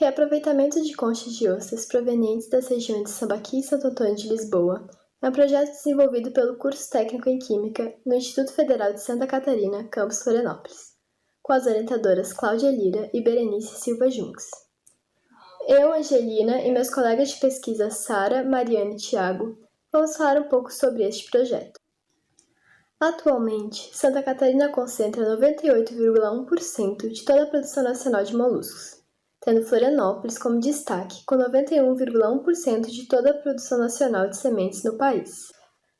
reaproveitamento de conchas de ostras provenientes das regiões de Sambaqui e Santo Antônio de Lisboa é um projeto desenvolvido pelo curso técnico em Química no Instituto Federal de Santa Catarina, campus Florianópolis, com as orientadoras Cláudia Lira e Berenice Silva Junques. Eu, Angelina, e meus colegas de pesquisa Sara, Mariana e Thiago vamos falar um pouco sobre este projeto. Atualmente, Santa Catarina concentra 98,1% de toda a produção nacional de moluscos, tendo Florianópolis como destaque, com 91,1% de toda a produção nacional de sementes no país.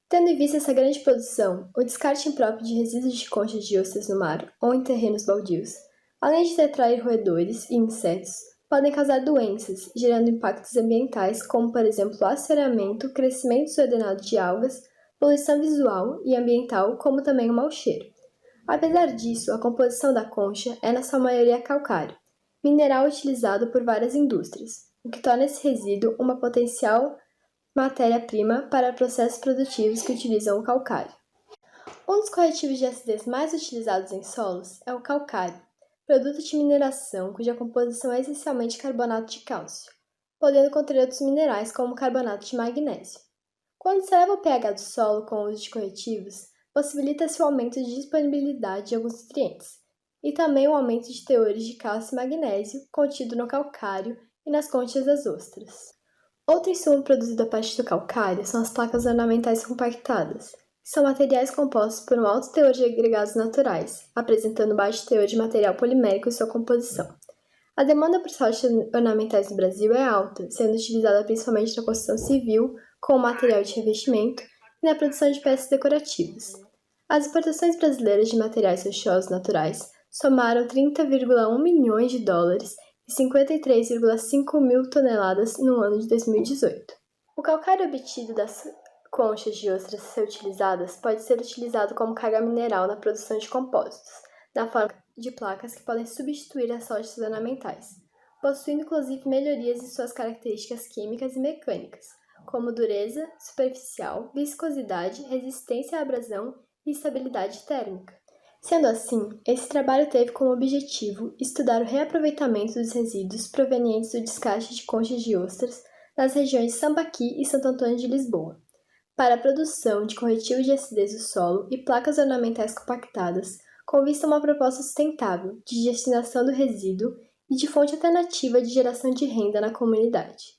Tendo em vista essa grande produção, o descarte impróprio de resíduos de conchas de ostras no mar ou em terrenos baldios, além de atrair roedores e insetos, podem causar doenças, gerando impactos ambientais como, por exemplo, assoreamento, crescimento desordenado de algas, poluição visual e ambiental, como também o mau cheiro. Apesar disso, a composição da concha é na sua maioria calcário, mineral utilizado por várias indústrias, o que torna esse resíduo uma potencial matéria-prima para processos produtivos que utilizam o calcário. Um dos corretivos de acidez mais utilizados em solos é o calcário, produto de mineração cuja composição é essencialmente carbonato de cálcio, podendo conter outros minerais como carbonato de magnésio. Quando se eleva o pH do solo com o uso de corretivos, possibilita-se o aumento de disponibilidade de alguns nutrientes, e também o aumento de teores de cálcio e magnésio contido no calcário e nas conchas das ostras. Outro insumo produzido a partir do calcário são as placas ornamentais compactadas, que são materiais compostos por um alto teor de agregados naturais, apresentando baixo teor de material polimérico em sua composição. A demanda por rochas ornamentais no Brasil é alta, sendo utilizada principalmente na construção civil, como material de revestimento e na produção de peças decorativas. As exportações brasileiras de materiais rochosos naturais somaram 30,1 milhões de dólares e 53,5 mil toneladas no ano de 2018. O calcário obtido das conchas de ostras a ser utilizadas pode ser utilizado como carga mineral na produção de compósitos, na forma de placas que podem substituir as rochas ornamentais, possuindo inclusive melhorias em suas características químicas e mecânicas, como dureza superficial, viscosidade, resistência à abrasão e estabilidade térmica. Sendo assim, esse trabalho teve como objetivo estudar o reaproveitamento dos resíduos provenientes do descarte de conchas de ostras nas regiões de Sambaqui e Santo Antônio de Lisboa, para a produção de corretivos de acidez do solo e placas ornamentais compactadas, com vista a uma proposta sustentável de destinação do resíduo e de fonte alternativa de geração de renda na comunidade.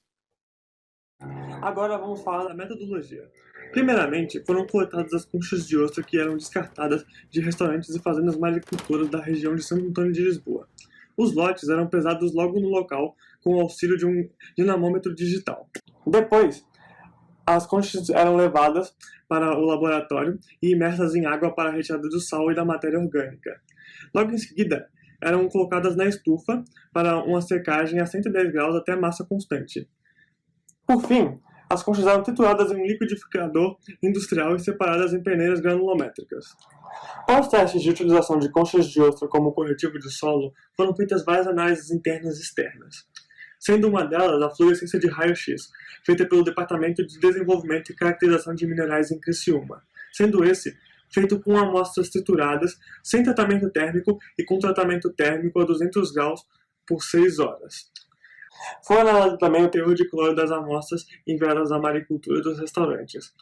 Agora vamos falar da metodologia. Primeiramente, foram coletadas as conchas de ostra que eram descartadas de restaurantes e fazendas maricultoras da região de Santo Antônio de Lisboa. Os lotes eram pesados logo no local com o auxílio de um dinamômetro digital. Depois, as conchas eram levadas para o laboratório e imersas em água para a retirada do sal e da matéria orgânica. Logo em seguida, eram colocadas na estufa para uma secagem a 110 graus até a massa constante. Por fim, as conchas eram trituradas em um liquidificador industrial e separadas em peneiras granulométricas. Para os testes de utilização de conchas de ostra como corretivo de solo, foram feitas várias análises internas e externas, sendo uma delas a fluorescência de raio-x, feita pelo Departamento de Desenvolvimento e Caracterização de Minerais em Criciúma, sendo esse feito com amostras trituradas, sem tratamento térmico e com tratamento térmico a 200 graus por 6 horas. Foi analisado também o teor de cloro das amostras enviadas à maricultura dos restaurantes,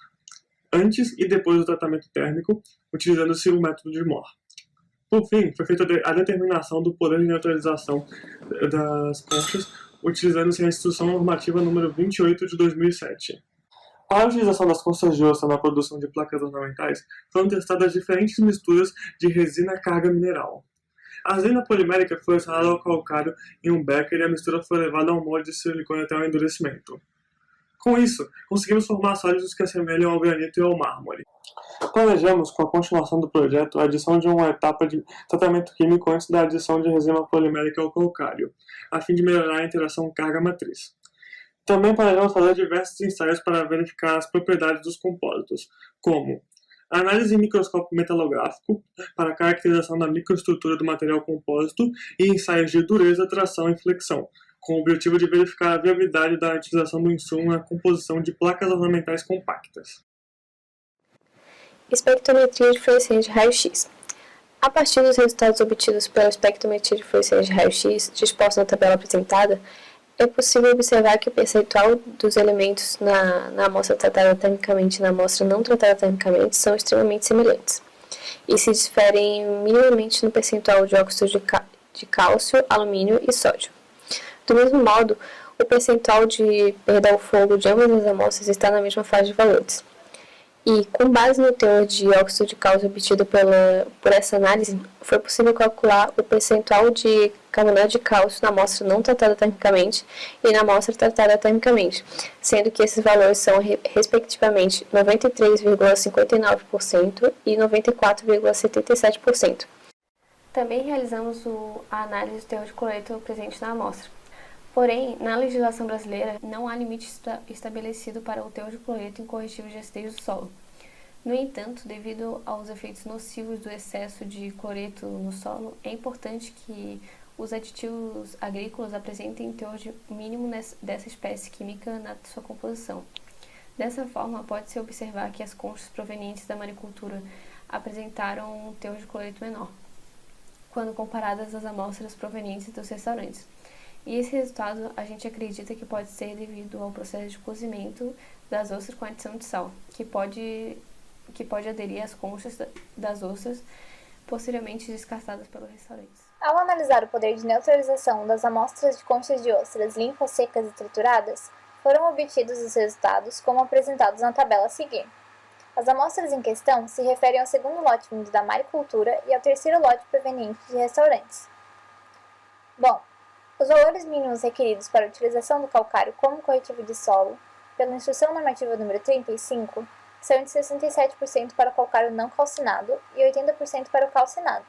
antes e depois do tratamento térmico, utilizando-se o método de Mohr. Por fim, foi feita a determinação do poder de neutralização das conchas, utilizando-se a Instrução Normativa número 28 de 2007. Para a utilização das conchas de ostra na produção de placas ornamentais, foram testadas diferentes misturas de resina carga mineral. A resina polimérica foi adicionada ao calcário em um becker e a mistura foi levada a um molde de silicone até o endurecimento. Com isso, conseguimos formar sólidos que assemelham ao granito e ao mármore. Planejamos, com a continuação do projeto, a adição de uma etapa de tratamento químico antes da adição de resina polimérica ao calcário, a fim de melhorar a interação carga-matriz. Também planejamos fazer diversos ensaios para verificar as propriedades dos compósitos, como a análise em microscópio metalográfico para a caracterização da microestrutura do material compósito e ensaios de dureza, tração e flexão, com o objetivo de verificar a viabilidade da utilização do insumo na composição de placas ornamentais compactas. Espectrometria de fluorescência de raio-x. A partir dos resultados obtidos pela espectrometria de fluorescência de raio-x, dispostos na tabela apresentada, é possível observar que o percentual dos elementos na amostra tratada termicamente e na amostra não tratada termicamente são extremamente semelhantes e se diferem minimamente no percentual de óxidos de cálcio, alumínio e sódio. Do mesmo modo, o percentual de perda ao fogo de ambas as amostras está na mesma faixa de valores. E, com base no teor de óxido de cálcio obtido por essa análise, foi possível calcular o percentual de carbonato de cálcio na amostra não tratada termicamente e na amostra tratada termicamente, sendo que esses valores são, respectivamente, 93,59% e 94,77%. Também realizamos a análise do teor de cloreto presente na amostra. Porém, na legislação brasileira, não há limite estabelecido para o teor de cloreto em corretivos de acidez do solo. No entanto, devido aos efeitos nocivos do excesso de cloreto no solo, é importante que os aditivos agrícolas apresentem teor mínimo dessa espécie química na sua composição. Dessa forma, pode-se observar que as conchas provenientes da maricultura apresentaram um teor de cloreto menor, quando comparadas às amostras provenientes dos restaurantes. E esse resultado a gente acredita que pode ser devido ao processo de cozimento das ostras com adição de sal, que pode aderir às conchas das ostras posteriormente descartadas pelos restaurantes. Ao analisar o poder de neutralização das amostras de conchas de ostras limpas, secas e trituradas, foram obtidos os resultados como apresentados na tabela a seguir. As amostras em questão se referem ao segundo lote vindo da maricultura e ao terceiro lote proveniente de restaurantes. Bom, os valores mínimos requeridos para a utilização do calcário como corretivo de solo, pela Instrução Normativa número 35, são de 67% para o calcário não calcinado e 80% para o calcinado.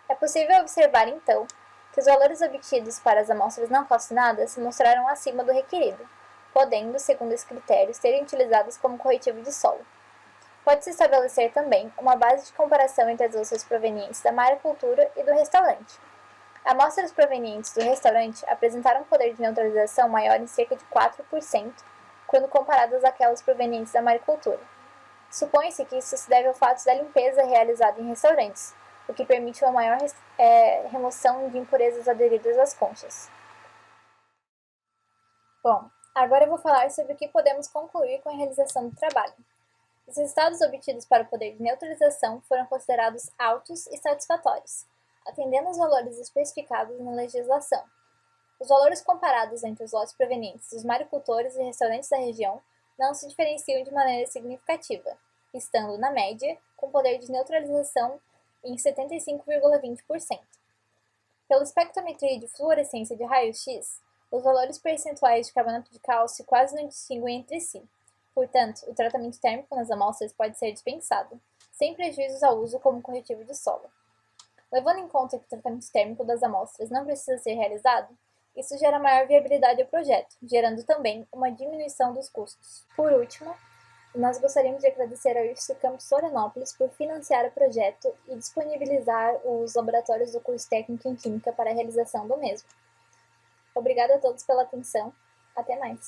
É possível observar, então, que os valores obtidos para as amostras não calcinadas se mostraram acima do requerido, podendo, segundo esse critério, serem utilizadas como corretivo de solo. Pode-se estabelecer também uma base de comparação entre as ostras provenientes da maricultura e do restaurante. Amostras provenientes do restaurante apresentaram um poder de neutralização maior em cerca de 4%, quando comparadas àquelas provenientes da maricultura. Supõe-se que isso se deve ao fato da limpeza realizada em restaurantes, o que permite uma maior remoção de impurezas aderidas às conchas. Bom, agora eu vou falar sobre o que podemos concluir com a realização do trabalho. Os resultados obtidos para o poder de neutralização foram considerados altos e satisfatórios, atendendo aos valores especificados na legislação. Os valores comparados entre os lotes provenientes dos maricultores e restaurantes da região não se diferenciam de maneira significativa, estando, na média, com poder de neutralização em 75,20%. Pela espectrometria de fluorescência de raio-x, os valores percentuais de carbonato de cálcio quase não distinguem entre si. Portanto, o tratamento térmico nas amostras pode ser dispensado, sem prejuízos ao uso como corretivo de solo. Levando em conta que o tratamento térmico das amostras não precisa ser realizado, isso gera maior viabilidade ao projeto, gerando também uma diminuição dos custos. Por último, nós gostaríamos de agradecer ao IFSU Campus Florianópolis por financiar o projeto e disponibilizar os laboratórios do curso técnico em Química para a realização do mesmo. Obrigada a todos pela atenção. Até mais!